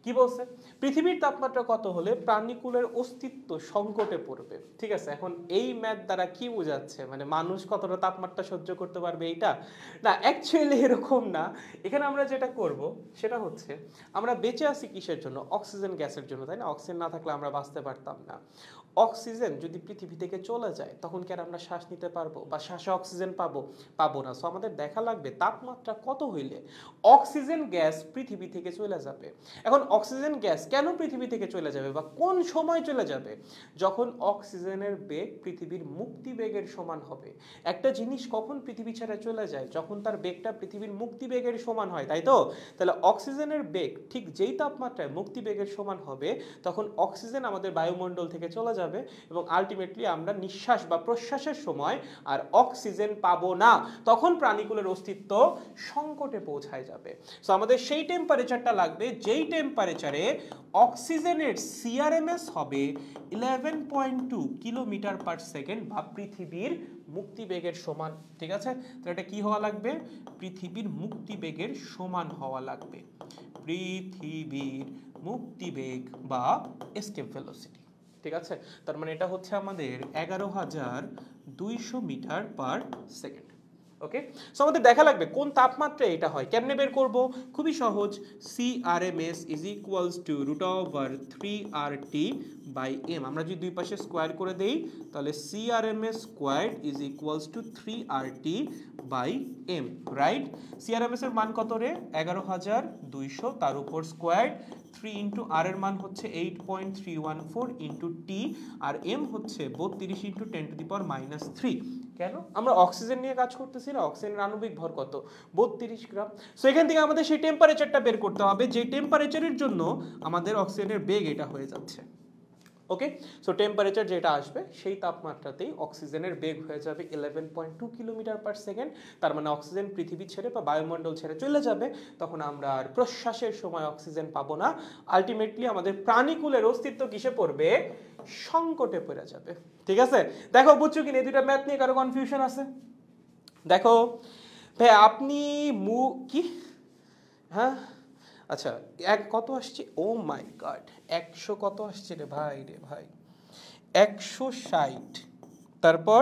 কি বলছে? পৃথিবীর তাপমাত্রা কত হলে প্রাণীকুলের অস্তিত্ব সংকটে পড়বে। ঠিক আছে, এখন এই ম্যাথ দ্বারা কি বোঝাচ্ছে, মানে মানুষ কতটা তাপমাত্রা সহ্য করতে পারবে এইটা? না, অ্যাকচুয়ালি এরকম না। এখানে আমরা যেটা করব সেটা হচ্ছে, আমরা বেঁচে আছি কিসের জন্য? অক্সিজেন গ্যাসের জন্য, তাই না? অক্সিজেন না থাকলে আমরা বাঁচতে পারতাম না। অক্সিজেন যদি পৃথিবী থেকে চলে যায় তখন কি আর আমরা শ্বাস নিতে পারবো বা শ্বাসে অক্সিজেন পাবো? পাবো না। সো আমাদের দেখা লাগবে তাপমাত্রা কত হইলে অক্সিজেন গ্যাস পৃথিবী থেকে চলে যাবে। এখন অক্সিজেন গ্যাস কেন পৃথিবী থেকে চলে যাবে বা কোন সময় চলে যাবে? যখন অক্সিজেনের বেগ পৃথিবীর মুক্তি বেগের সমান হবে। একটা জিনিস কখন পৃথিবী ছেড়ে চলে যায়? যখন তার বেগটা পৃথিবীর মুক্তি বেগের সমান হয়, তাই তো? তাহলে অক্সিজেনের বেগ ঠিক যেই তাপমাত্রায় মুক্তি বেগের সমান হবে তখন অক্সিজেন আমাদের বায়ুমণ্ডল থেকে চলে যাবে এবং আলটিমেটলি আমরা নিঃশ্বাস বা প্রশ্বাসের সময় আর অক্সিজেন পাবো না। তখন প্রাণীকুলের অস্তিত্ব সংকটে পৌঁছায় যাবে। সো আমাদের সেই টেম্পারেচারটা লাগবে যেই টেম্পারেচারে অক্সিজেনের সিআরএমএস হবে 11.2 কিলোমিটার পার সেকেন্ড বা পৃথিবীর মুক্তিবেগের সমান। ঠিক আছে, তো এটা কি হওয়া লাগবে? পৃথিবীর মুক্তিবেগের সমান হওয়া লাগবে। পৃথিবীর মুক্তিবেগ বা এসকেপ ভেলোসিটি। ঠিক আছে, তার মানে এটা হচ্ছে আমাদের 11,200 মিটার পার সেকেন্ড। ওকে, সো আমাদের দেখা লাগবে কোন তাপমাত্রায় এটা হয়। কেমনে বের করব? খুবই সহজ। CRMS is equals to √3RT/m। আমরা যদি দুই পাশে স্কোয়ার করে দেই তাহলে CRMS squared is equals to 3RT/m, right? CRMS এর মান কত রে? 11,200, তার উপর স্কোয়ার্ড 3 ইন্টু আর এর মান হচ্ছে 8.314 ইন্টু টি, আর এম হচ্ছে 32 ইন্টু 10⁻³ কেন? আমরা অক্সিজেন নিয়ে কাজ করতেছি না? অক্সিজেনের আণবিক ভর কত? 32 গ্রাম। সো এখান থেকে আমাদের সেই টেম্পারেচারটা বের করতে হবে যে টেম্পারেচারের জন্য আমাদের অক্সিজেনের বেগ এটা হয়ে যাচ্ছে। ওকে, সো টেম্পারেচার যেটা আসবে সেই তাপমাত্রাতেই অক্সিজেনের বেগ হয়ে যাবে 11.2 কিলোমিটার পার সেকেন্ড। তার মানে অক্সিজেন পৃথিবী ছেড়ে বা বায়ুমণ্ডল ছেড়ে চলে যাবে, তখন আমরা আর প্রশ্বাসের সময় অক্সিজেন পাবো না। আলটিমেটলি আমাদের প্রাণীকুলের অস্তিত্ব কিসে পড়বে? সংকটে পড়ে যাবে। ঠিক আছে, দেখো বুঝছো কিনা এই দুইটা ম্যাথ নিয়ে কারো কনফিউশন আছে? দেখো ভাই আপনি কি, হ্যাঁ আচ্ছা, কত আসছে? ও মাই গড, 100 কত আসছে রে ভাই, 160, তারপর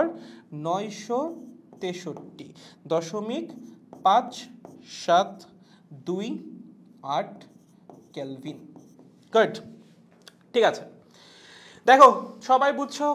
963.578 কেলভিন। গুড, ঠিক আছে। দেখো সবাই বুঝছো?